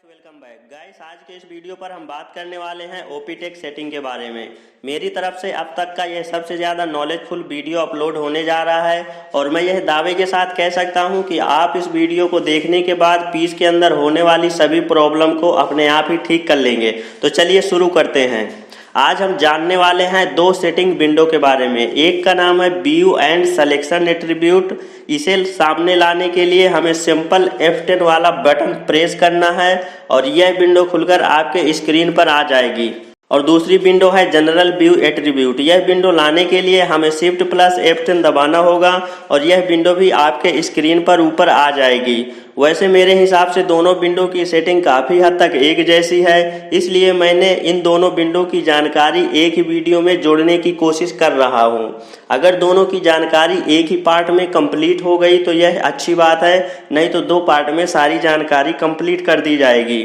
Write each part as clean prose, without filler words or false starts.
Welcome back guys. आज के इस वीडियो पर हम बात करने वाले हैं ओपीटेक सेटिंग के बारे में। मेरी तरफ से अब तक का यह सबसे ज़्यादा नॉलेजफुल वीडियो अपलोड होने जा रहा है और मैं यह दावे के साथ कह सकता हूं कि आप इस वीडियो को देखने के बाद पीस के अंदर होने वाली सभी प्रॉब्लम को अपने आप ही ठीक कर लेंगे। तो चलिए शुरू करते हैं। आज हम जानने वाले हैं दो सेटिंग विंडो के बारे में। एक का नाम है व्यू एंड सिलेक्शन एट्रीब्यूट। इसे सामने लाने के लिए हमें सिंपल F10 वाला बटन प्रेस करना है और यह विंडो खुलकर आपके स्क्रीन पर आ जाएगी। और दूसरी विंडो है जनरल व्यू एट्रीब्यूट। यह विंडो लाने के लिए हमें शिफ्ट प्लस F10 दबाना होगा और यह विंडो भी आपके स्क्रीन पर ऊपर आ जाएगी। वैसे मेरे हिसाब से दोनों विंडो की सेटिंग काफ़ी हद तक एक जैसी है, इसलिए मैंने इन दोनों विंडो की जानकारी एक ही वीडियो में जोड़ने की कोशिश कर रहा हूं। अगर दोनों की जानकारी एक ही पार्ट में कंप्लीट हो गई तो यह अच्छी बात है, नहीं तो दो पार्ट में सारी जानकारी कंप्लीट कर दी जाएगी।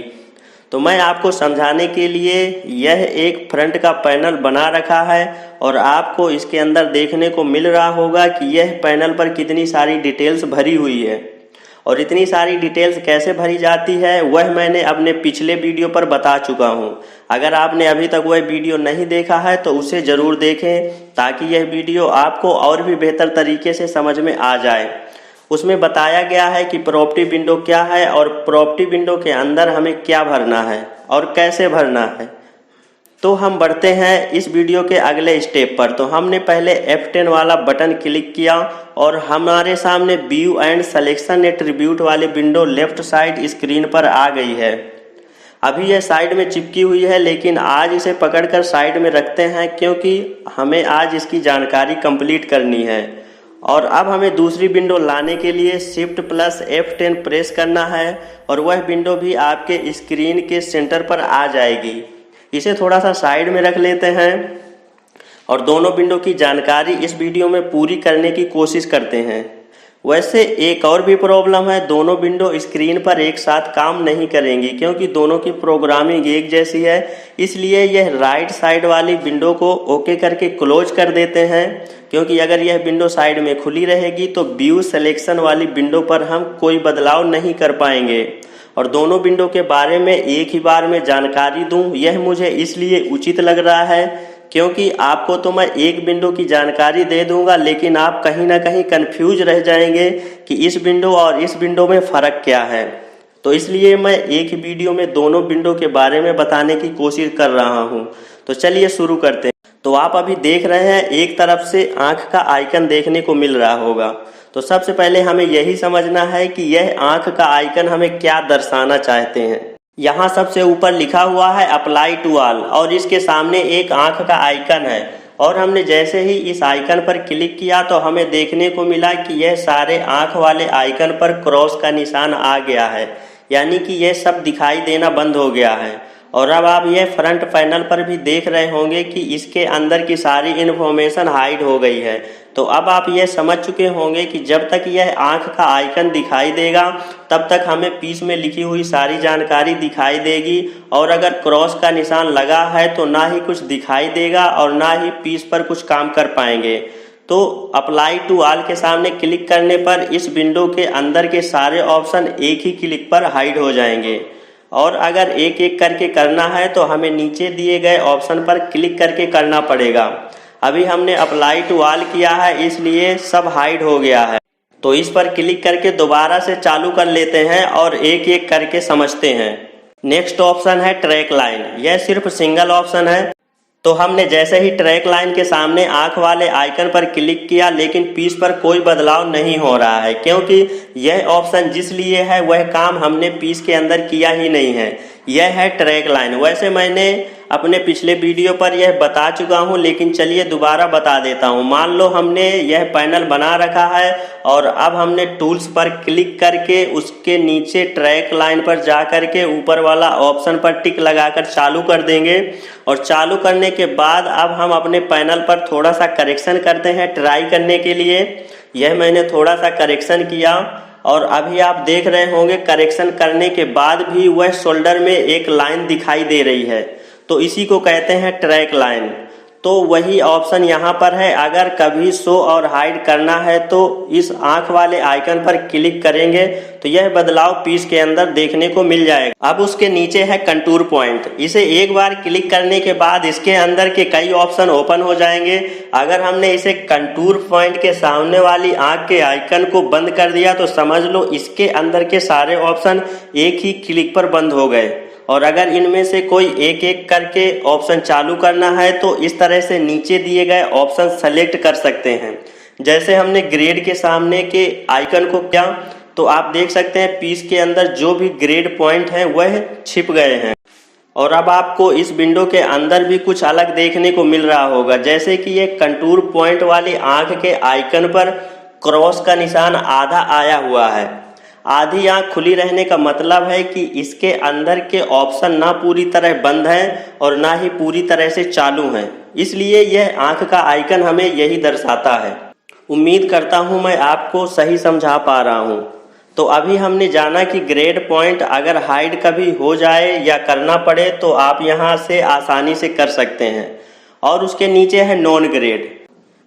तो मैं आपको समझाने के लिए यह एक फ्रंट का पैनल बना रखा है और आपको इसके अंदर देखने को मिल रहा होगा कि यह पैनल पर कितनी सारी डिटेल्स भरी हुई है। और इतनी सारी डिटेल्स कैसे भरी जाती है वह मैंने अपने पिछले वीडियो पर बता चुका हूं। अगर आपने अभी तक वह वीडियो नहीं देखा है तो उसे ज़रूर देखें ताकि यह वीडियो आपको और भी बेहतर तरीके से समझ में आ जाए। उसमें बताया गया है कि प्रॉपर्टी विंडो क्या है और प्रॉपर्टी विंडो के अंदर हमें क्या भरना है और कैसे भरना है। तो हम बढ़ते हैं इस वीडियो के अगले स्टेप पर। तो हमने पहले F10 वाला बटन क्लिक किया और हमारे सामने व्यू एंड सिलेक्शन एट्रीब्यूट वाली विंडो लेफ्ट साइड स्क्रीन पर आ गई है। अभी यह साइड में चिपकी हुई है, लेकिन आज इसे पकड़कर साइड में रखते हैं क्योंकि हमें आज इसकी जानकारी कंप्लीट करनी है। और अब हमें दूसरी विंडो लाने के लिए शिफ्ट प्लस F10 प्रेस करना है और वह विंडो भी आपके स्क्रीन के सेंटर पर आ जाएगी। इसे थोड़ा सा साइड में रख लेते हैं और दोनों विंडो की जानकारी इस वीडियो में पूरी करने की कोशिश करते हैं। वैसे एक और भी प्रॉब्लम है, दोनों विंडो स्क्रीन पर एक साथ काम नहीं करेंगी क्योंकि दोनों की प्रोग्रामिंग एक जैसी है। इसलिए यह राइट साइड वाली विंडो को ओके करके क्लोज कर देते हैं, क्योंकि अगर यह विंडो साइड में खुली रहेगी तो व्यू सिलेक्शन वाली विंडो पर हम कोई बदलाव नहीं कर पाएंगे। और दोनों विंडो के बारे में एक ही बार में जानकारी दूं, यह मुझे इसलिए उचित लग रहा है क्योंकि आपको तो मैं एक विंडो की जानकारी दे दूंगा, लेकिन आप कहीं ना कहीं कंफ्यूज रह जाएंगे कि इस विंडो और इस विंडो में फ़र्क क्या है। तो इसलिए मैं एक ही वीडियो में दोनों विंडो के बारे में बताने की कोशिश कर रहा हूं। तो चलिए शुरू करते हैं। तो आप अभी देख रहे हैं एक तरफ से आँख का आइकन देखने को मिल रहा होगा। तो सबसे पहले हमें यही समझना है कि यह आँख का आइकन हमें क्या दर्शाना चाहते हैं। यहाँ सबसे ऊपर लिखा हुआ है अप्लाई टू ऑल और इसके सामने एक आँख का आइकन है और हमने जैसे ही इस आइकन पर क्लिक किया तो हमें देखने को मिला कि यह सारे आँख वाले आइकन पर क्रॉस का निशान आ गया है, यानी कि यह सब दिखाई देना बंद हो गया है। और अब आप यह फ्रंट पैनल पर भी देख रहे होंगे कि इसके अंदर की सारी इन्फॉर्मेशन हाइड हो गई है। तो अब आप यह समझ चुके होंगे कि जब तक यह आँख का आइकन दिखाई देगा तब तक हमें पीस में लिखी हुई सारी जानकारी दिखाई देगी, और अगर क्रॉस का निशान लगा है तो ना ही कुछ दिखाई देगा और ना ही पीस पर कुछ काम कर पाएंगे। तो अप्लाई टू ऑल के सामने क्लिक करने पर इस विंडो के अंदर के सारे ऑप्शन एक ही क्लिक पर हाइड हो जाएंगे। और अगर एक एक करके करना है तो हमें नीचे दिए गए ऑप्शन पर क्लिक करके करना पड़ेगा। अभी हमने अप्लाई टू ऑल किया है इसलिए सब हाइड हो गया है। तो इस पर क्लिक करके दोबारा से चालू कर लेते हैं और एक एक करके समझते हैं। नेक्स्ट ऑप्शन है ट्रैक लाइन। यह सिर्फ सिंगल ऑप्शन है। तो हमने जैसे ही ट्रैक लाइन के सामने आंख वाले आइकन पर क्लिक किया, लेकिन पीस पर कोई बदलाव नहीं हो रहा है क्योंकि यह ऑप्शन जिस लिए है वह काम हमने पीस के अंदर किया ही नहीं है। यह है ट्रैक लाइन। वैसे मैंने अपने पिछले वीडियो पर यह बता चुका हूं, लेकिन चलिए दोबारा बता देता हूं। मान लो हमने यह पैनल बना रखा है और अब हमने टूल्स पर क्लिक करके उसके नीचे ट्रैक लाइन पर जा करके ऊपर वाला ऑप्शन पर टिक लगाकर चालू कर देंगे। और चालू करने के बाद अब हम अपने पैनल पर थोड़ा सा करेक्शन करते हैं ट्राई करने के लिए। यह मैंने थोड़ा सा करेक्शन किया और अभी आप देख रहे होंगे करेक्शन करने के बाद भी वह शोल्डर में एक लाइन दिखाई दे रही है। तो इसी को कहते हैं ट्रैक लाइन। तो वही ऑप्शन यहाँ पर है। अगर कभी शो और हाइड करना है तो इस आंख वाले आइकन पर क्लिक करेंगे तो यह बदलाव पीस के अंदर देखने को मिल जाएगा। अब उसके नीचे है कंटूर पॉइंट। इसे एक बार क्लिक करने के बाद इसके अंदर के कई ऑप्शन ओपन हो जाएंगे। अगर हमने इसे कंटूर पॉइंट के सामने वाली आंख के आइकन को बंद कर दिया तो समझ लो इसके अंदर के सारे ऑप्शन एक ही क्लिक पर बंद हो गए। और अगर इनमें से कोई एक एक करके ऑप्शन चालू करना है तो इस तरह से नीचे दिए गए ऑप्शन सेलेक्ट कर सकते हैं। जैसे हमने ग्रेड के सामने के आइकन को किया तो आप देख सकते हैं पीस के अंदर जो भी ग्रेड पॉइंट हैं वह छिप गए हैं। और अब आपको इस विंडो के अंदर भी कुछ अलग देखने को मिल रहा होगा, जैसे कि ये कंटूर पॉइंट वाली आंख के आइकन पर क्रॉस का निशान आधा आया हुआ है। आधी आंख खुली रहने का मतलब है कि इसके अंदर के ऑप्शन ना पूरी तरह बंद हैं और ना ही पूरी तरह से चालू हैं, इसलिए यह आंख का आइकन हमें यही दर्शाता है। उम्मीद करता हूं मैं आपको सही समझा पा रहा हूं। तो अभी हमने जाना कि ग्रेड पॉइंट अगर हाइड कभी हो जाए या करना पड़े तो आप यहां से आसानी से कर सकते हैं। और उसके नीचे है नॉन ग्रेड।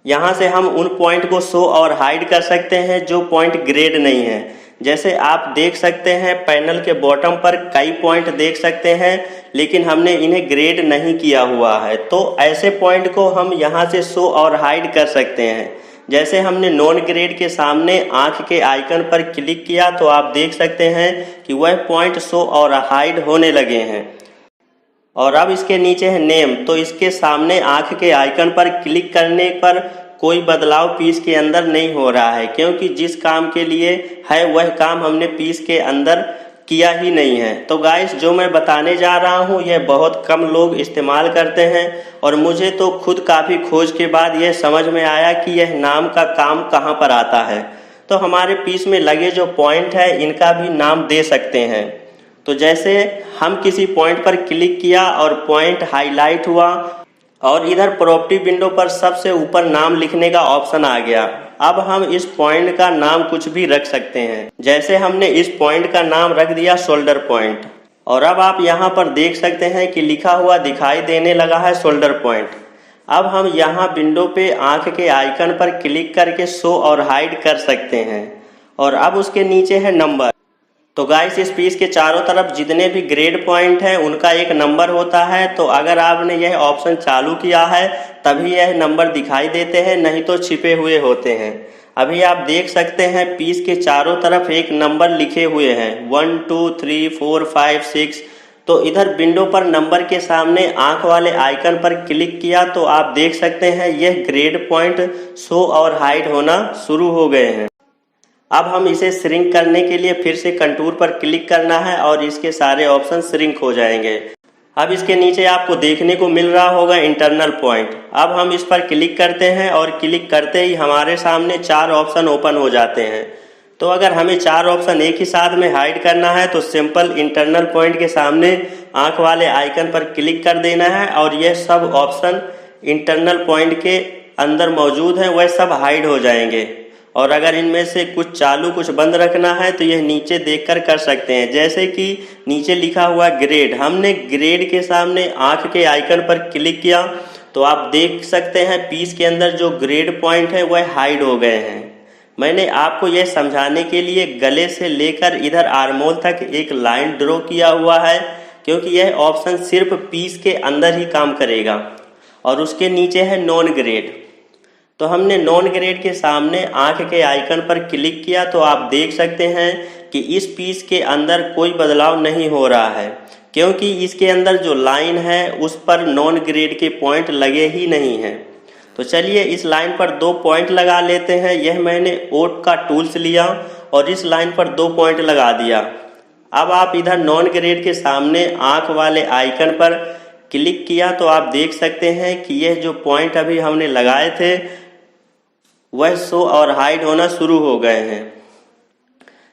यहाँ से हम उन पॉइंट को शो और हाइड कर सकते हैं जो पॉइंट ग्रेड नहीं है। जैसे आप देख सकते हैं पैनल के बॉटम पर कई पॉइंट देख सकते हैं, लेकिन हमने इन्हें ग्रेड नहीं किया हुआ है। तो ऐसे पॉइंट को हम यहाँ से शो और हाइड कर सकते हैं। जैसे हमने नॉन ग्रेड के सामने आंख के आइकन पर क्लिक किया तो आप देख सकते हैं कि वह पॉइंट शो और हाइड होने लगे हैं। और अब इसके नीचे है नेम। तो इसके सामने आंख के आइकन पर क्लिक करने पर कोई बदलाव पीस के अंदर नहीं हो रहा है, क्योंकि जिस काम के लिए है वह काम हमने पीस के अंदर किया ही नहीं है। तो गाइस, जो मैं बताने जा रहा हूँ यह बहुत कम लोग इस्तेमाल करते हैं और मुझे तो खुद काफ़ी खोज के बाद यह समझ में आया कि यह नाम का काम कहाँ पर आता है। तो हमारे पीस में लगे जो पॉइंट है इनका भी नाम दे सकते हैं। तो जैसे हम किसी पॉइंट पर क्लिक किया और पॉइंट हाईलाइट हुआ और इधर प्रॉपर्टी विंडो पर सबसे ऊपर नाम लिखने का ऑप्शन आ गया। अब हम इस पॉइंट का नाम कुछ भी रख सकते हैं। जैसे हमने इस पॉइंट का नाम रख दिया शोल्डर पॉइंट। और अब आप यहाँ पर देख सकते हैं कि लिखा हुआ दिखाई देने लगा है शोल्डर पॉइंट। अब हम यहाँ विंडो पे आंख के आइकन पर क्लिक करके शो और हाइड कर सकते हैं। और अब उसके नीचे है नंबर। तो गाइस, इस पीस के चारों तरफ जितने भी ग्रेड पॉइंट हैं उनका एक नंबर होता है। तो अगर आपने यह ऑप्शन चालू किया है तभी यह नंबर दिखाई देते हैं, नहीं तो छिपे हुए होते हैं। अभी आप देख सकते हैं पीस के चारों तरफ एक नंबर लिखे हुए हैं 1 2 3 4 5 6। तो इधर विंडो पर नंबर के सामने आंख वाले आइकन पर क्लिक किया तो आप देख सकते हैं यह ग्रेड पॉइंट शो और हाइड होना शुरू हो गए हैं। अब हम इसे श्रिंक करने के लिए फिर से कंटूर पर क्लिक करना है और इसके सारे ऑप्शन श्रिंक हो जाएंगे। अब इसके नीचे आपको देखने को मिल रहा होगा इंटरनल पॉइंट। अब हम इस पर क्लिक करते हैं और क्लिक करते ही हमारे सामने 4 ऑप्शन ओपन हो जाते हैं। तो अगर हमें 4 ऑप्शन एक ही साथ में हाइड करना है तो सिंपल इंटरनल पॉइंट के सामने आंख वाले आइकन पर क्लिक कर देना है और यह सब ऑप्शन इंटरनल पॉइंट के अंदर मौजूद हैं वह सब हाइड हो जाएंगे। और अगर इनमें से कुछ चालू कुछ बंद रखना है तो यह नीचे देखकर कर सकते हैं। जैसे कि नीचे लिखा हुआ ग्रेड, हमने ग्रेड के सामने आंख के आइकन पर क्लिक किया तो आप देख सकते हैं पीस के अंदर जो ग्रेड पॉइंट है वह हाइड हो गए हैं। मैंने आपको यह समझाने के लिए गले से लेकर इधर आर्मोल तक एक लाइन ड्रॉ किया हुआ है, क्योंकि यह ऑप्शन सिर्फ पीस के अंदर ही काम करेगा। और उसके नीचे है नॉन ग्रेड। तो हमने नॉन ग्रेड के सामने आंख के आइकन पर क्लिक किया तो आप देख सकते हैं कि इस पीस के अंदर कोई बदलाव नहीं हो रहा है, क्योंकि इसके अंदर जो लाइन है उस पर नॉन ग्रेड के पॉइंट लगे ही नहीं हैं। तो चलिए इस लाइन पर 2 पॉइंट लगा लेते हैं। यह मैंने ओट का टूल्स लिया और इस लाइन पर 2 पॉइंट लगा दिया। अब आप इधर नॉन ग्रेड के सामने आंख वाले आइकन पर क्लिक किया तो आप देख सकते हैं कि यह जो पॉइंट अभी हमने लगाए थे वह शो और हाइड होना शुरू हो गए हैं।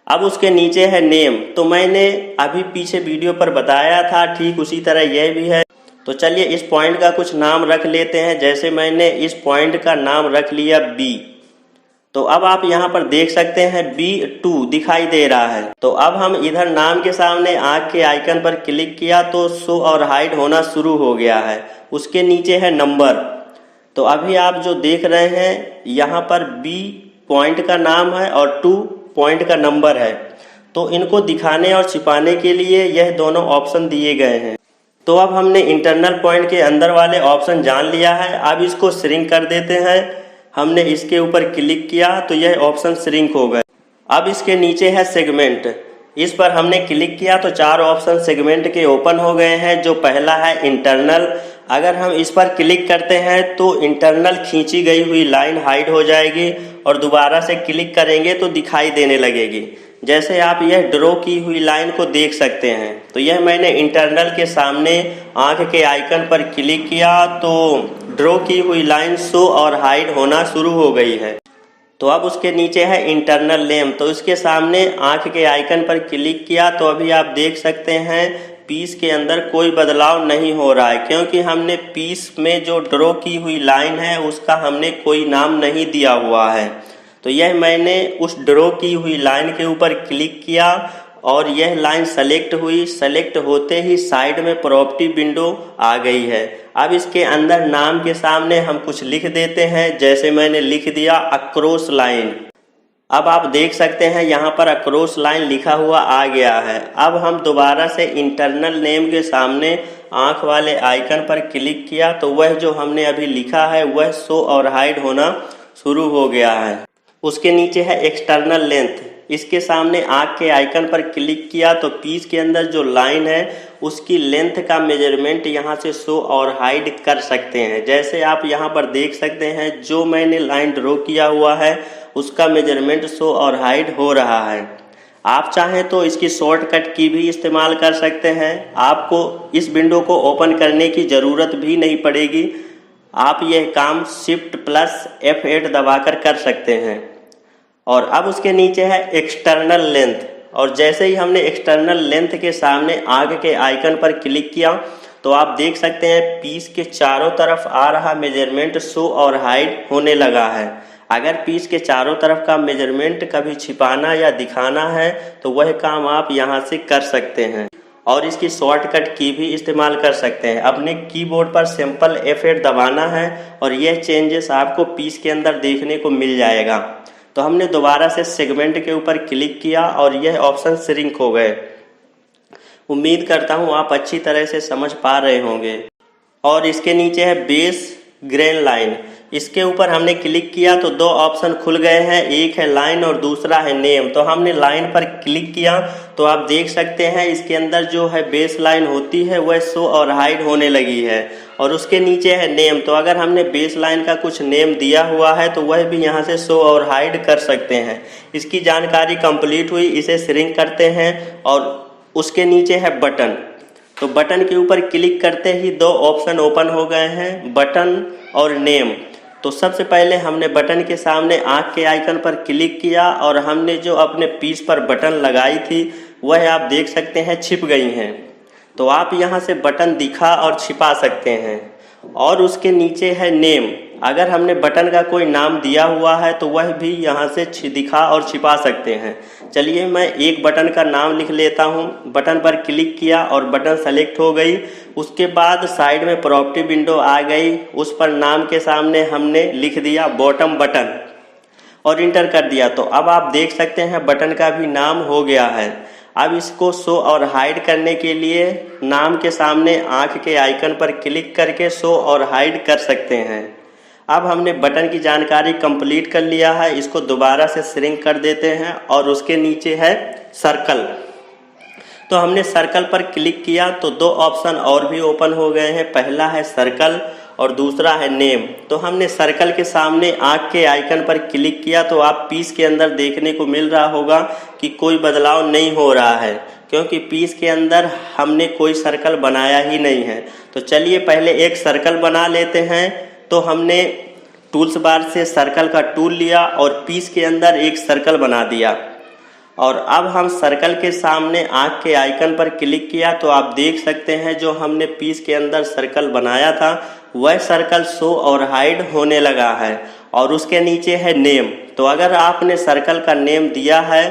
अब उसके नीचे है नेम। तो मैंने अभी पीछे वीडियो पर बताया था, ठीक उसी तरह यह भी है। तो चलिए इस पॉइंट का कुछ नाम रख लेते हैं। जैसे मैंने इस पॉइंट का नाम रख लिया B। तो अब आप यहाँ पर देख सकते हैं B2 दिखाई दे रहा है। तो अब हम इधर नाम के सामने आंख के आइकन पर क्लिक किया तो शो और हाइड होना शुरू हो गया है। उसके नीचे है नंबर। तो अभी आप जो देख रहे हैं यहाँ पर बी पॉइंट का नाम है और 2 पॉइंट का नंबर है। तो इनको दिखाने और छिपाने के लिए यह दोनों ऑप्शन दिए गए हैं। तो अब हमने इंटरनल पॉइंट के अंदर वाले ऑप्शन जान लिया है। अब इसको श्रिंक कर देते हैं। हमने इसके ऊपर क्लिक किया तो यह ऑप्शन श्रिंक हो गए। अब इसके नीचे है सेगमेंट, इस पर हमने क्लिक किया तो 4 ऑप्शन सेगमेंट के ओपन हो गए हैं। जो पहला है इंटरनल, अगर हम इस पर क्लिक करते हैं तो इंटरनल खींची गई हुई लाइन हाइड हो जाएगी और दोबारा से क्लिक करेंगे तो दिखाई देने लगेगी। जैसे आप यह ड्रॉ की हुई लाइन को देख सकते हैं। तो यह मैंने इंटरनल के सामने आंख के आइकन पर क्लिक किया तो ड्रॉ की हुई लाइन शो और हाइड होना शुरू हो गई है। तो अब उसके नीचे है इंटरनल नेम, तो इसके सामने आंख के आइकन पर क्लिक किया तो अभी आप देख सकते हैं पीस के अंदर कोई बदलाव नहीं हो रहा है, क्योंकि हमने पीस में जो ड्रॉ की हुई लाइन है उसका हमने कोई नाम नहीं दिया हुआ है। तो यह मैंने उस ड्रॉ की हुई लाइन के ऊपर क्लिक किया और यह लाइन सेलेक्ट हुई। सेलेक्ट होते ही साइड में प्रॉपर्टी विंडो आ गई है। अब इसके अंदर नाम के सामने हम कुछ लिख देते हैं, जैसे मैंने लिख दिया अक्रॉस लाइन। अब आप देख सकते हैं यहाँ पर अक्रॉस लाइन लिखा हुआ आ गया है। अब हम दोबारा से इंटरनल नेम के सामने आंख वाले आइकन पर क्लिक किया तो वह जो हमने अभी लिखा है वह शो और हाइड होना शुरू हो गया है। उसके नीचे है एक्सटर्नल लेंथ, इसके सामने आंख के आइकन पर क्लिक किया तो पीस के अंदर जो लाइन है उसकी लेंथ का मेजरमेंट यहाँ से शो और हाइड कर सकते हैं। जैसे आप यहाँ पर देख सकते हैं जो मैंने लाइन ड्रॉ किया हुआ है उसका मेजरमेंट शो और हाइड हो रहा है। आप चाहें तो इसकी शॉर्टकट की भी इस्तेमाल कर सकते हैं। आपको इस विंडो को ओपन करने की ज़रूरत भी नहीं पड़ेगी। आप यह काम Shift+F8 दबाकर कर सकते हैं। और अब उसके नीचे है एक्सटर्नल लेंथ, और जैसे ही हमने एक्सटर्नल लेंथ के सामने आगे के आइकन पर क्लिक किया तो आप देख सकते हैं पीस के चारों तरफ आ रहा मेजरमेंट शो और हाइड होने लगा है। अगर पीस के चारों तरफ का मेजरमेंट कभी छिपाना या दिखाना है तो वह काम आप यहाँ से कर सकते हैं और इसकी शॉर्टकट की भी इस्तेमाल कर सकते हैं। अपने कीबोर्ड पर सिंपल F8 दबाना है और यह चेंजेस आपको पीस के अंदर देखने को मिल जाएगा। तो हमने दोबारा से सेगमेंट के ऊपर क्लिक किया और यह ऑप्शन श्रिंक हो गए। उम्मीद करता हूँ आप अच्छी तरह से समझ पा रहे होंगे। और इसके नीचे है बेस ग्रेन लाइन, इसके ऊपर हमने क्लिक किया तो 2 ऑप्शन खुल गए हैं, एक है लाइन और दूसरा है नेम। तो हमने लाइन पर क्लिक किया तो आप देख सकते हैं इसके अंदर जो है बेस लाइन होती है वह शो और हाइड होने लगी है। और उसके नीचे है नेम, तो अगर हमने बेस लाइन का कुछ नेम दिया हुआ है तो वह भी यहाँ से शो और हाइड कर सकते हैं। इसकी जानकारी कंप्लीट हुई, इसे श्रिंक करते हैं। और उसके नीचे है बटन, तो बटन के ऊपर क्लिक करते ही 2 ऑप्शन ओपन हो गए हैं, बटन और नेम। तो सबसे पहले हमने बटन के सामने आंख के आइकन पर क्लिक किया और हमने जो अपने पीस पर बटन लगाई थी वह आप देख सकते हैं छिप गई हैं। तो आप यहां से बटन दिखा और छिपा सकते हैं। और उसके नीचे है नेम, अगर हमने बटन का कोई नाम दिया हुआ है तो वह भी यहाँ से दिखा और छिपा सकते हैं। चलिए मैं एक बटन का नाम लिख लेता हूँ। बटन पर क्लिक किया और बटन सेलेक्ट हो गई। उसके बाद साइड में प्रॉपर्टी विंडो आ गई, उस पर नाम के सामने हमने लिख दिया बॉटम बटन और इंटर कर दिया। तो अब आप देख सकते हैं बटन का भी नाम हो गया है। अब इसको शो और हाइड करने के लिए नाम के सामने आंख के आइकन पर क्लिक करके शो और हाइड कर सकते हैं। अब हमने बटन की जानकारी कंप्लीट कर लिया है, इसको दोबारा से श्रिंक कर देते हैं। और उसके नीचे है सर्कल, तो हमने सर्कल पर क्लिक किया तो 2 ऑप्शन और भी ओपन हो गए हैं, पहला है सर्कल और दूसरा है नेम। तो हमने सर्कल के सामने आंख के आइकन पर क्लिक किया तो आप पीस के अंदर देखने को मिल रहा होगा कि कोई बदलाव नहीं हो रहा है, क्योंकि पीस के अंदर हमने कोई सर्कल बनाया ही नहीं है। तो चलिए पहले एक सर्कल बना लेते हैं। तो हमने टूल्स बार से सर्कल का टूल लिया और पीस के अंदर एक सर्कल बना दिया। और अब हम सर्कल के सामने आंख के आइकन पर क्लिक किया तो आप देख सकते हैं जो हमने पीस के अंदर सर्कल बनाया था वह सर्कल शो और हाइड होने लगा है। और उसके नीचे है नेम, तो अगर आपने सर्कल का नेम दिया है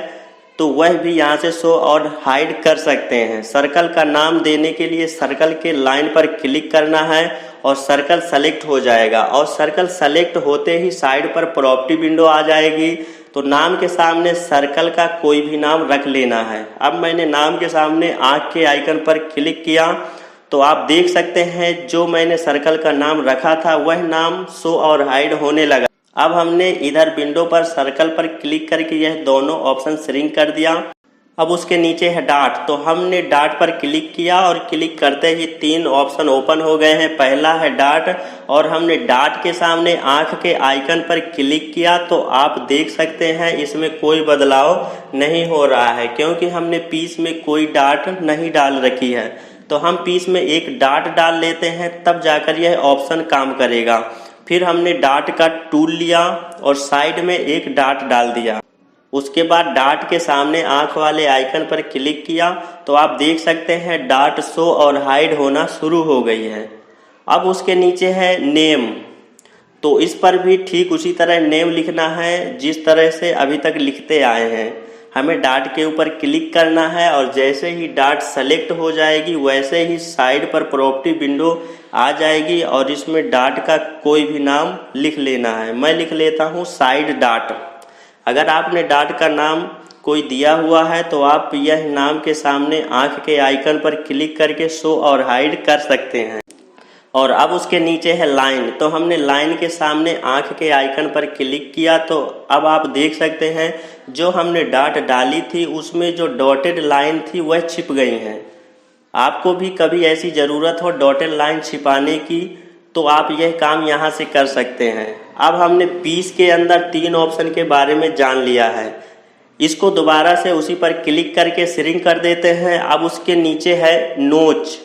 तो वह भी यहाँ से शो और हाइड कर सकते हैं। सर्कल का नाम देने के लिए सर्कल के लाइन पर क्लिक करना है और सर्कल सेलेक्ट हो जाएगा, और सर्कल सेलेक्ट होते ही साइड पर प्रॉपर्टी विंडो आ जाएगी। तो नाम के सामने सर्कल का कोई भी नाम रख लेना है। अब मैंने नाम के सामने आँख के आइकन पर क्लिक किया तो आप देख सकते हैं जो मैंने सर्कल का नाम रखा था वह नाम शो और हाइड होने लगा। अब हमने इधर विंडो पर सर्कल पर क्लिक करके यह दोनों ऑप्शन श्रिंक कर दिया। अब उसके नीचे है डॉट, तो हमने डॉट पर क्लिक किया और क्लिक करते ही 3 ऑप्शन ओपन हो गए हैं। पहला है डॉट, और हमने डॉट के सामने आंख के आइकन पर क्लिक किया तो आप देख सकते हैं इसमें कोई बदलाव नहीं हो रहा है, क्योंकि हमने पीस में कोई डॉट नहीं डाल रखी है। तो हम पीस में एक डॉट डाल लेते हैं, तब जाकर यह ऑप्शन काम करेगा। फिर हमने डॉट का टूल लिया और साइड में एक डॉट डाल दिया। उसके बाद डॉट के सामने आंख वाले आइकन पर क्लिक किया तो आप देख सकते हैं डॉट शो और हाइड होना शुरू हो गई है। अब उसके नीचे है नेम, तो इस पर भी ठीक उसी तरह नेम लिखना है जिस तरह से अभी तक लिखते आए हैं। हमें डॉट के ऊपर क्लिक करना है और जैसे ही डॉट सेलेक्ट हो जाएगी वैसे ही साइड पर प्रॉपर्टी विंडो आ जाएगी और इसमें डॉट का कोई भी नाम लिख लेना है। मैं लिख लेता हूँ साइड डॉट। अगर आपने डॉट का नाम कोई दिया हुआ है तो आप यह नाम के सामने आंख के आइकन पर क्लिक करके शो और हाइड कर सकते हैं। और अब उसके नीचे है लाइन, तो हमने लाइन के सामने आंख के आइकन पर क्लिक किया तो अब आप देख सकते हैं जो हमने डॉट डाली थी उसमें जो डॉटेड लाइन थी वह छिप गई हैं। आपको भी कभी ऐसी ज़रूरत हो डॉटेड लाइन छिपाने की तो आप यह काम यहाँ से कर सकते हैं। अब हमने पीस के अंदर 3 ऑप्शन के बारे में जान लिया है। इसको दोबारा से उसी पर क्लिक करके श्रिंक कर देते हैं। अब उसके नीचे है नोच,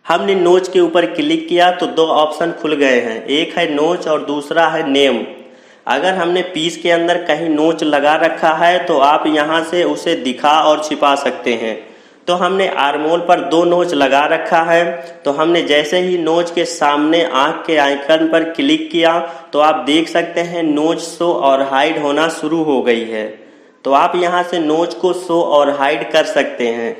हमने नोच के ऊपर क्लिक किया तो 2 ऑप्शन खुल गए हैं, एक है नोच और दूसरा है नेम। अगर हमने पीस के अंदर कहीं नोच लगा रखा है तो आप यहाँ से उसे दिखा और छिपा सकते हैं। तो हमने आर्मोल पर 2 नोच लगा रखा है, तो हमने जैसे ही नोच के सामने आंख के आइकन पर क्लिक किया तो आप देख सकते हैं नोच शो और हाइड होना शुरू हो गई है। तो आप यहाँ से नोच को शो और हाइड कर सकते हैं।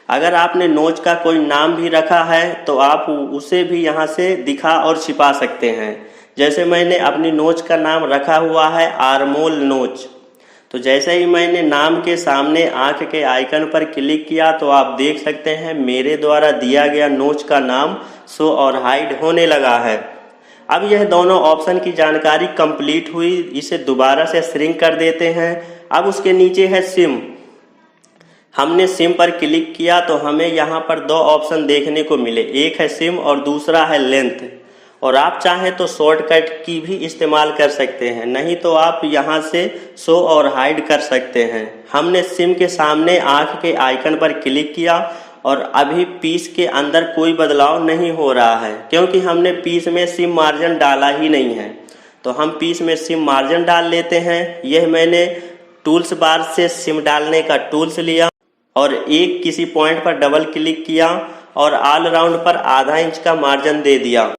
अगर आपने नोच का कोई नाम भी रखा है तो आप उसे भी यहाँ से दिखा और छिपा सकते हैं। जैसे मैंने अपनी नोच का नाम रखा हुआ है आर्मोल नोच, तो जैसे ही मैंने नाम के सामने आंख के आइकन पर क्लिक किया तो आप देख सकते हैं मेरे द्वारा दिया गया नोच का नाम शो और हाइड होने लगा है। अब यह दोनों ऑप्शन की जानकारी कंप्लीट हुई, इसे दोबारा से श्रिंक कर देते हैं। अब उसके नीचे है सिम, हमने सिम पर क्लिक किया तो हमें यहाँ पर 2 ऑप्शन देखने को मिले, एक है सिम और दूसरा है लेंथ। और आप चाहें तो शॉर्टकट की भी इस्तेमाल कर सकते हैं, नहीं तो आप यहाँ से शो और हाइड कर सकते हैं। हमने सिम के सामने आंख के आइकन पर क्लिक किया और अभी पीस के अंदर कोई बदलाव नहीं हो रहा है, क्योंकि हमने पीस में सिम मार्जिन डाला ही नहीं है। तो हम पीस में सिम मार्जिन डाल लेते हैं। यह मैंने टूल्स बार से सिम डालने का टूल्स लिया और एक किसी पॉइंट पर डबल क्लिक किया और ऑल राउंड पर आधा इंच का मार्जिन दे दिया।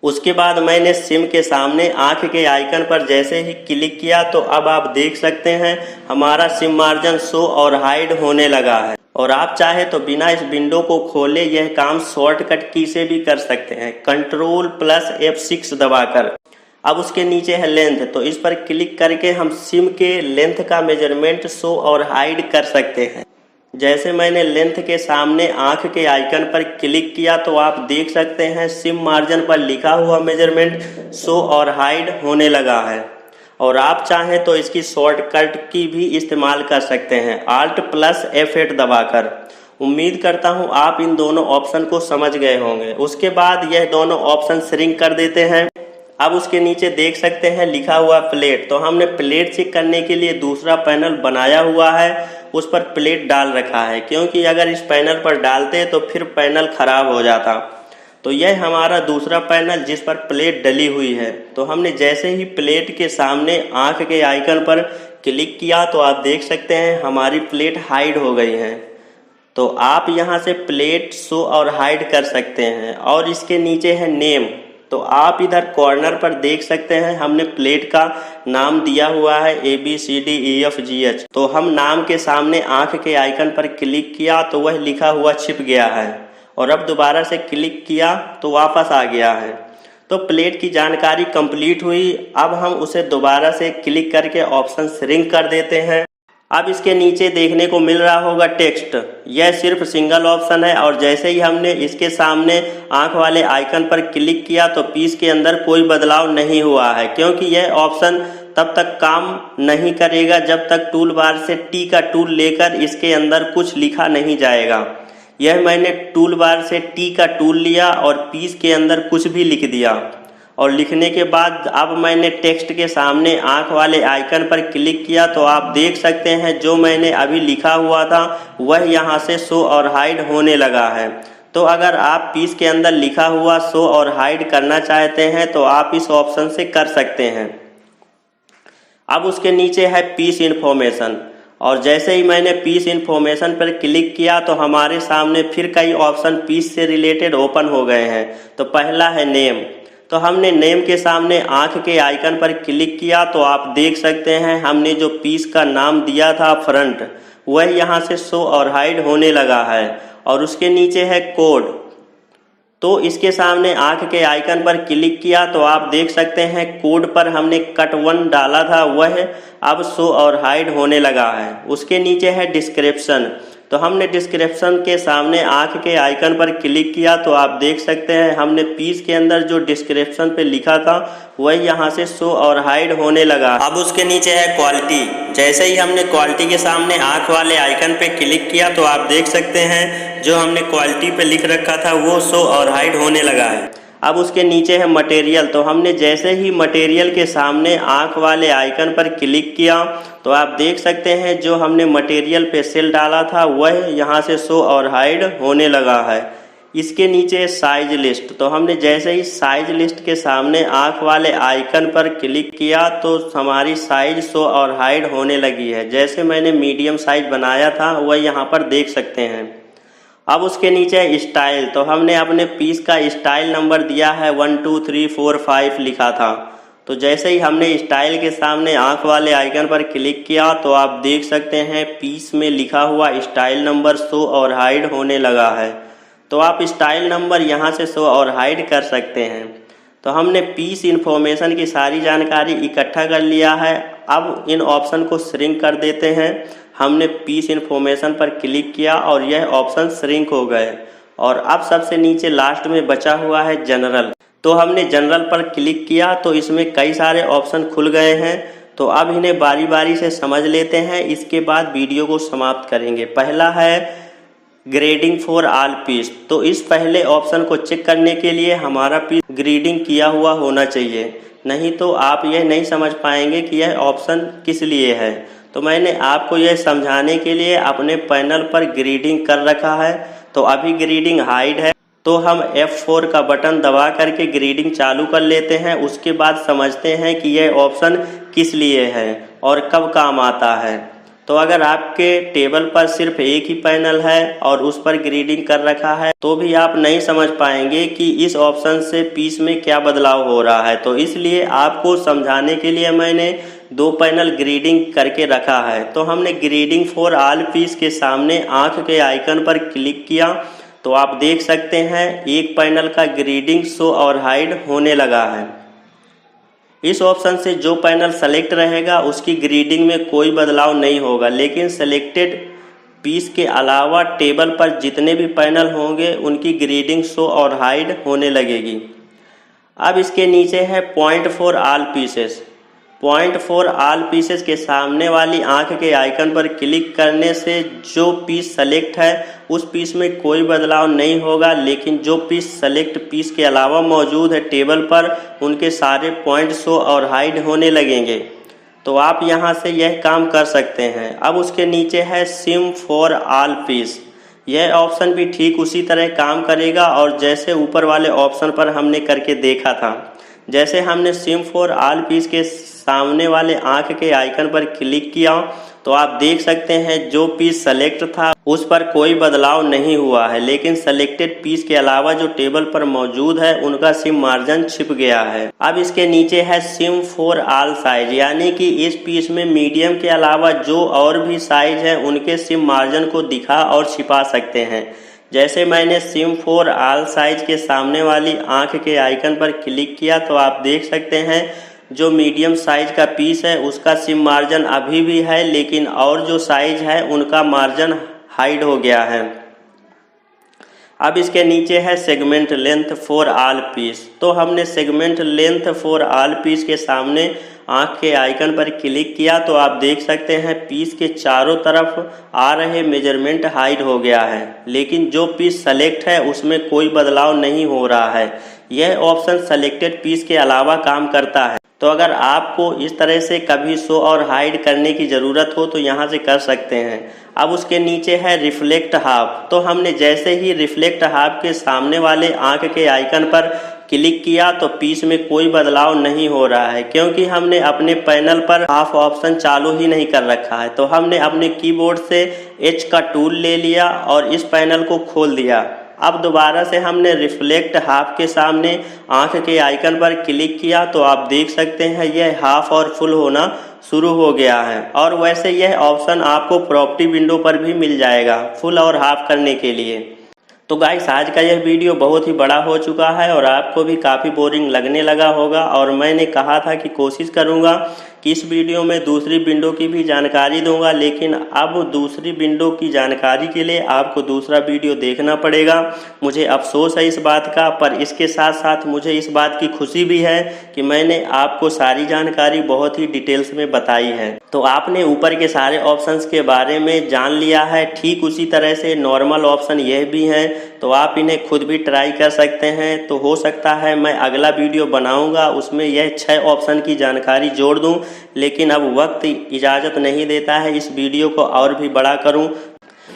उसके बाद मैंने सिम के सामने आंख के आइकन पर जैसे ही क्लिक किया तो अब आप देख सकते हैं हमारा सिम मार्जिन शो और हाइड होने लगा है। और आप चाहे तो बिना इस विंडो को खोले यह काम शॉर्टकट की से भी कर सकते हैं, Ctrl+F6 दबाकर। अब उसके नीचे है लेंथ, तो इस पर क्लिक करके हम सिम के लेंथ का मेजरमेंट शो और हाइड कर सकते हैं। जैसे मैंने लेंथ के सामने आंख के आइकन पर क्लिक किया तो आप देख सकते हैं सिम मार्जिन पर लिखा हुआ मेजरमेंट शो और हाइड होने लगा है। और आप चाहें तो इसकी शॉर्टकट की भी इस्तेमाल कर सकते हैं, Alt+F8 दबाकर। उम्मीद करता हूं आप इन दोनों ऑप्शन को समझ गए होंगे। उसके बाद यह दोनों ऑप्शन श्रिंक कर देते हैं। अब उसके नीचे देख सकते हैं लिखा हुआ प्लेट, तो हमने प्लेट चेक करने के लिए दूसरा पैनल बनाया हुआ है, उस पर प्लेट डाल रखा है, क्योंकि अगर इस पैनल पर डालते तो फिर पैनल खराब हो जाता। तो यह हमारा दूसरा पैनल जिस पर प्लेट डली हुई है। तो हमने जैसे ही प्लेट के सामने आंख के आइकन पर क्लिक किया तो आप देख सकते हैं हमारी प्लेट हाइड हो गई है। तो आप यहां से प्लेट शो और हाइड कर सकते हैं। और इसके नीचे है नेम, तो आप इधर कॉर्नर पर देख सकते हैं हमने प्लेट का नाम दिया हुआ है ABCDEFGH। तो हम नाम के सामने आंख के आइकन पर क्लिक किया तो वह लिखा हुआ छिप गया है, और अब दोबारा से क्लिक किया तो वापस आ गया है। तो प्लेट की जानकारी कंप्लीट हुई। अब हम उसे दोबारा से क्लिक करके ऑप्शन श्रिंक कर देते हैं। अब इसके नीचे देखने को मिल रहा होगा टेक्स्ट, यह सिर्फ सिंगल ऑप्शन है, और जैसे ही हमने इसके सामने आंख वाले आइकन पर क्लिक किया तो पीस के अंदर कोई बदलाव नहीं हुआ है, क्योंकि यह ऑप्शन तब तक काम नहीं करेगा जब तक टूल बार से टी का टूल लेकर इसके अंदर कुछ लिखा नहीं जाएगा। यह मैंने टूल बार से टी का टूल लिया और पीस के अंदर कुछ भी लिख दिया, और लिखने के बाद अब मैंने टेक्स्ट के सामने आंख वाले आइकन पर क्लिक किया तो आप देख सकते हैं जो मैंने अभी लिखा हुआ था वह यहाँ से शो और हाइड होने लगा है। तो अगर आप पीस के अंदर लिखा हुआ शो और हाइड करना चाहते हैं तो आप इस ऑप्शन से कर सकते हैं। अब उसके नीचे है पीस इन्फॉर्मेशन, और जैसे ही मैंने पीस इन्फॉर्मेशन पर क्लिक किया तो हमारे सामने फिर कई ऑप्शन पीस से रिलेटेड ओपन हो गए हैं। तो पहला है नेम, तो हमने नेम के सामने आंख के आइकन पर क्लिक किया तो आप देख सकते हैं हमने जो पीस का नाम दिया था फ्रंट, वह यहाँ से शो और हाइड होने लगा है। और उसके नीचे है कोड, तो इसके सामने आंख के आइकन पर क्लिक किया तो आप देख सकते हैं कोड पर हमने कट 1 डाला था वह अब शो और हाइड होने लगा है। उसके नीचे है डिस्क्रिप्शन, तो हमने डिस्क्रिप्शन के सामने आंख के आइकन पर क्लिक किया तो आप देख सकते हैं हमने पीस के अंदर जो डिस्क्रिप्शन पे लिखा था वह यहाँ से शो और हाइड होने लगा। अब उसके नीचे है क्वालिटी, जैसे ही हमने क्वालिटी के सामने आंख वाले आइकन पे क्लिक किया तो आप देख सकते हैं जो हमने क्वालिटी पे लिख रखा था वो शो और हाइड होने लगा है। अब उसके नीचे है मटेरियल, तो हमने जैसे ही मटेरियल के सामने आंख वाले आइकन पर क्लिक किया तो आप देख सकते हैं जो हमने मटेरियल पे सेल डाला था वह यहाँ से शो और हाइड होने लगा है। इसके नीचे साइज लिस्ट, तो हमने जैसे ही साइज लिस्ट के सामने आंख वाले आइकन पर क्लिक किया तो हमारी साइज शो और हाइड होने लगी है। जैसे मैंने मीडियम साइज बनाया था वह यहाँ पर देख सकते हैं। अब उसके नीचे स्टाइल, तो हमने अपने पीस का स्टाइल नंबर दिया है 1 2 3 4 5 लिखा था। तो जैसे ही हमने स्टाइल के सामने आंख वाले आइकन पर क्लिक किया तो आप देख सकते हैं पीस में लिखा हुआ स्टाइल नंबर शो और हाइड होने लगा है। तो आप स्टाइल नंबर यहाँ से शो और हाइड कर सकते हैं। तो हमने पीस इन्फॉर्मेशन की सारी जानकारी इकट्ठा कर लिया है। अब इन ऑप्शन को श्रिंक कर देते हैं। हमने पीस इन्फॉर्मेशन पर क्लिक किया और यह ऑप्शन श्रिंक हो गए, और अब सबसे नीचे लास्ट में बचा हुआ है जनरल, तो हमने जनरल पर क्लिक किया तो इसमें कई सारे ऑप्शन खुल गए हैं। तो अब इन्हें बारी बारी से समझ लेते हैं, इसके बाद वीडियो को समाप्त करेंगे। पहला है ग्रेडिंग फॉर ऑल पीस, तो इस पहले ऑप्शन को चेक करने के लिए हमारा पीस ग्रेडिंग किया हुआ होना चाहिए, नहीं तो आप यह नहीं समझ पाएंगे कि यह ऑप्शन किस लिए है। तो मैंने आपको यह समझाने के लिए अपने पैनल पर ग्रेडिंग कर रखा है। तो अभी ग्रेडिंग हाइड है, तो हम F4 का बटन दबा करके ग्रेडिंग चालू कर लेते हैं। उसके बाद समझते हैं कि यह ऑप्शन किस लिए है और कब काम आता है। तो अगर आपके टेबल पर सिर्फ एक ही पैनल है और उस पर ग्रेडिंग कर रखा है तो भी आप नहीं समझ पाएंगे कि इस ऑप्शन से पीस में क्या बदलाव हो रहा है। तो इसलिए आपको समझाने के लिए मैंने 2 पैनल ग्रेडिंग करके रखा है। तो हमने ग्रेडिंग फॉर ऑल पीस के सामने आंख के आइकन पर क्लिक किया तो आप देख सकते हैं एक पैनल का ग्रेडिंग शो और हाइड होने लगा है। इस ऑप्शन से जो पैनल सेलेक्ट रहेगा उसकी ग्रेडिंग में कोई बदलाव नहीं होगा, लेकिन सेलेक्टेड पीस के अलावा टेबल पर जितने भी पैनल होंगे उनकी ग्रेडिंग शो और हाइड होने लगेगी। अब इसके नीचे है point for all pieces. Point for all pieces के सामने वाली आंख के आइकन पर क्लिक करने से जो पीस सेलेक्ट है उस पीस में कोई बदलाव नहीं होगा, लेकिन जो पीस सेलेक्ट पीस के अलावा मौजूद है टेबल पर उनके सारे पॉइंट शो और हाइड होने लगेंगे। तो आप यहां से यह काम कर सकते हैं। अब उसके नीचे है सिम फॉर ऑल पीस। यह ऑप्शन भी ठीक उसी तरह काम करेगा और जैसे ऊपर वाले ऑप्शन पर हमने करके देखा था। जैसे हमने सिम फॉर ऑल पीस के सामने वाले आंख के आइकन पर क्लिक किया तो आप देख सकते हैं जो पीस सेलेक्ट था उस पर कोई बदलाव नहीं हुआ है, लेकिन सेलेक्टेड पीस के अलावा जो टेबल पर मौजूद है उनका सिम मार्जिन छिप गया है। अब इसके नीचे है सिम फॉर ऑल साइज, यानी कि इस पीस में मीडियम के अलावा जो और भी साइज है उनके सिम मार्जिन को दिखा और छिपा सकते हैं। जैसे मैंने सिम फॉर ऑल साइज के सामने वाली आंख के आइकन पर क्लिक किया तो आप देख सकते हैं जो मीडियम साइज का पीस है उसका सिम मार्जिन अभी भी है, लेकिन और जो साइज है उनका मार्जिन हाइड हो गया है। अब इसके नीचे है segment length for all piece, तो हमने segment length for all piece के सामने आंख के आइकन पर क्लिक किया तो आप देख सकते हैं पीस के चारों तरफ आ रहे मेजरमेंट हाइड हो गया है, लेकिन जो पीस सेलेक्ट है उसमें कोई बदलाव नहीं हो रहा है। यह ऑप्शन सेलेक्टेड पीस के अलावा काम करता है। तो अगर आपको इस तरह से कभी शो और हाइड करने की ज़रूरत हो तो यहाँ से कर सकते हैं। अब उसके नीचे है रिफ्लेक्ट हाफ, तो हमने जैसे ही रिफ्लेक्ट हाफ के सामने वाले आंख के आइकन पर क्लिक किया तो पीस में कोई बदलाव नहीं हो रहा है, क्योंकि हमने अपने पैनल पर हाफ ऑप्शन चालू ही नहीं कर रखा है। तो हमने अपने कीबोर्ड से H का टूल ले लिया और इस पैनल को खोल दिया। अब दोबारा से हमने रिफ्लेक्ट हाफ के सामने आंख के आइकन पर क्लिक किया तो आप देख सकते हैं यह हाफ और फुल होना शुरू हो गया है। और वैसे यह ऑप्शन आपको प्रॉपर्टी विंडो पर भी मिल जाएगा फुल और हाफ करने के लिए। तो गाइस आज का यह वीडियो बहुत ही बड़ा हो चुका है और आपको भी काफ़ी बोरिंग लगने लगा होगा, और मैंने कहा था कि कोशिश करूंगा कि इस वीडियो में दूसरी विंडो की भी जानकारी दूंगा, लेकिन अब दूसरी विंडो की जानकारी के लिए आपको दूसरा वीडियो देखना पड़ेगा। मुझे अफसोस है इस बात का, पर इसके साथ साथ मुझे इस बात की खुशी भी है कि मैंने आपको सारी जानकारी बहुत ही डिटेल्स में बताई है। तो आपने ऊपर के सारे ऑप्शंस के बारे में जान लिया है। ठीक उसी तरह से नॉर्मल ऑप्शन यह भी है, तो आप इन्हें खुद भी ट्राई कर सकते हैं। तो हो सकता है मैं अगला वीडियो बनाऊंगा उसमें यह 6 ऑप्शन की जानकारी जोड़ दूं, लेकिन अब वक्त इजाज़त नहीं देता है इस वीडियो को और भी बड़ा करूं।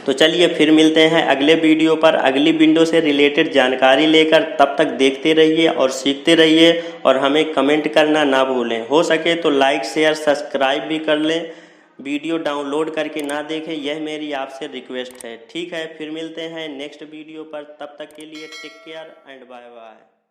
तो चलिए फिर मिलते हैं अगले वीडियो पर अगली विंडो से रिलेटेड जानकारी लेकर। तब तक देखते रहिए और सीखते रहिए, और हमें कमेंट करना ना भूलें। हो सके तो लाइक शेयर सब्सक्राइब भी कर लें। वीडियो डाउनलोड करके ना देखें, यह मेरी आपसे रिक्वेस्ट है। ठीक है, फिर मिलते हैं नेक्स्ट वीडियो पर। तब तक के लिए take care and bye bye.